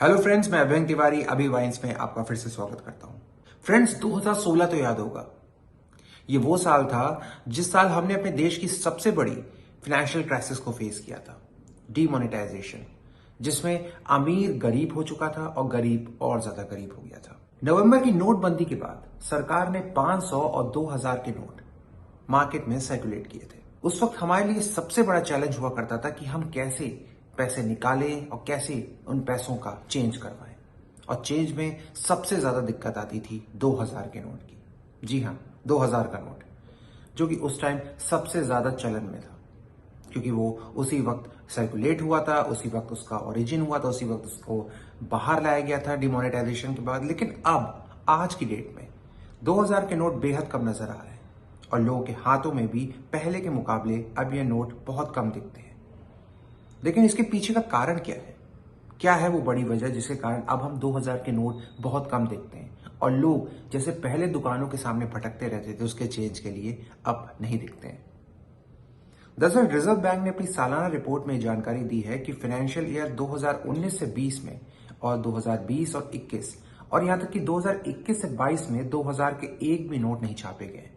Hello friends, मैं अभयंक तिवारी अभी wines में आपका फिर से स्वागत करता हूं। फ्रेंड्स, 2016 तो याद होगा। ये वो साल था जिस साल हमने अपने देश की सबसे बड़ी फाइनेंशियल क्राइसिस को फेस किया था, डीमोनेटाइजेशन, जिसमें अमीर गरीब हो चुका था और गरीब और ज्यादा गरीब हो गया था। नवंबर की नोटबंदी के बाद सरकार ने 500 और 2000 के नोट मार्केट में सर्कुलेट किए थे। उस वक्त हमारे लिए सबसे बड़ा चैलेंज हुआ करता था कि हम कैसे पैसे निकालें और कैसे उन पैसों का चेंज करवाएं। और चेंज में सबसे ज्यादा दिक्कत आती थी 2000 के नोट की। जी हाँ, 2000 का नोट, जो कि उस टाइम सबसे ज्यादा चलन में था, क्योंकि वो उसी वक्त सर्कुलेट हुआ था, उसी वक्त उसका ओरिजिन हुआ था, उसी वक्त उसको बाहर लाया गया था डिमोनेटाइजेशन के बाद। लेकिन अब आज की डेट में 2000 के नोट बेहद कम नजर आ रहे हैं और लोगों के हाथों में भी पहले के मुकाबले अब ये नोट बहुत कम दिखते हैं। लेकिन इसके पीछे का कारण क्या है? क्या है वो बड़ी वजह जिसके कारण अब हम 2000 के नोट बहुत कम देखते हैं और लोग जैसे पहले दुकानों के सामने भटकते रहते थे उसके चेंज के लिए, अब नहीं दिखते हैं? दरअसल रिजर्व बैंक ने अपनी सालाना रिपोर्ट में जानकारी दी है कि फाइनेंशियल ईयर 2019 से 20 में और 2020 और 21 और यहां तक कि 2021 से 22 में 2000 के एक भी नोट नहीं छापे गए,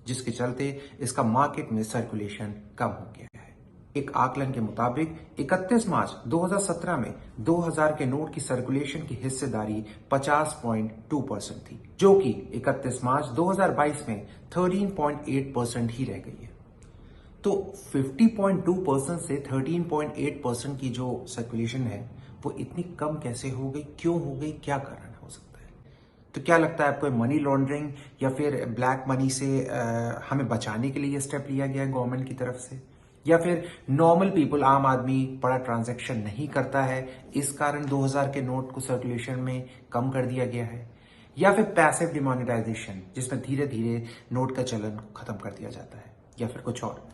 जिसके चलते इसका मार्केट में सर्कुलेशन कम हो गया है। एक आकलन के मुताबिक 31 मार्च 2017 में 2000 के नोट की सर्कुलेशन की हिस्सेदारी 50.2% थी, जो कि 31 मार्च 2022 में 13.8% ही रह गई है। तो 50.2% से 13.8% की जो सर्कुलेशन है वो इतनी कम कैसे हो गई, क्यों हो गई, क्या कारण हो सकता है? तो क्या लगता है आपको, मनी लॉन्ड्रिंग या फिर ब्लैक मनी से हमें बचाने के लिए ये स्टेप लिया गया है गवर्नमेंट की तरफ से, या फिर नॉर्मल पीपल, आम आदमी बड़ा ट्रांजैक्शन नहीं करता है इस कारण 2000 के नोट को सर्कुलेशन में कम कर दिया गया है, या फिर पैसिव डिमोनेटाइजेशन जिसमें धीरे धीरे नोट का चलन खत्म कर दिया जाता है, या फिर कुछ और?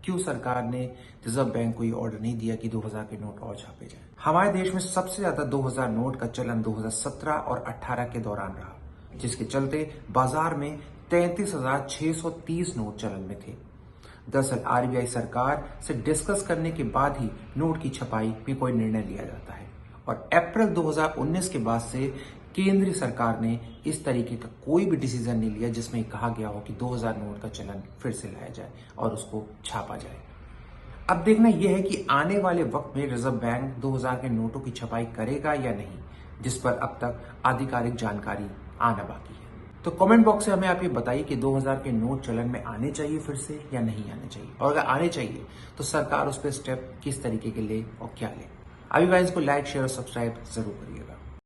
क्यों सरकार ने, रिजर्व बैंक को ये ऑर्डर नहीं दिया कि 2000 के नोट और छापे जाएं? हमारे देश में सबसे ज्यादा 2000 नोट का चलन 2017 और 18 के दौरान रहा, जिसके चलते बाजार में 33,630 नोट चलन में थे। दरअसल आरबीआई सरकार से डिस्कस करने के बाद ही नोट की छपाई में कोई निर्णय लिया जाता है और अप्रैल 2019 के बाद से केंद्रीय सरकार ने इस तरीके का कोई भी डिसीजन नहीं लिया जिसमें कहा गया हो कि 2000 नोट का चलन फिर से लाया जाए और उसको छापा जाए। अब देखना यह है कि आने वाले वक्त में रिजर्व बैंक 2000 के नोटों की छपाई करेगा या नहीं, जिस पर अब तक आधिकारिक जानकारी आना बाकी है। तो कमेंट बॉक्स से हमें आप ये बताइए कि 2000 के नोट चलन में आने चाहिए फिर से या नहीं आने चाहिए, और अगर आने चाहिए तो सरकार उस पर स्टेप किस तरीके के ले और क्या ले। अभी गाइस को लाइक, शेयर और सब्सक्राइब जरूर करिएगा।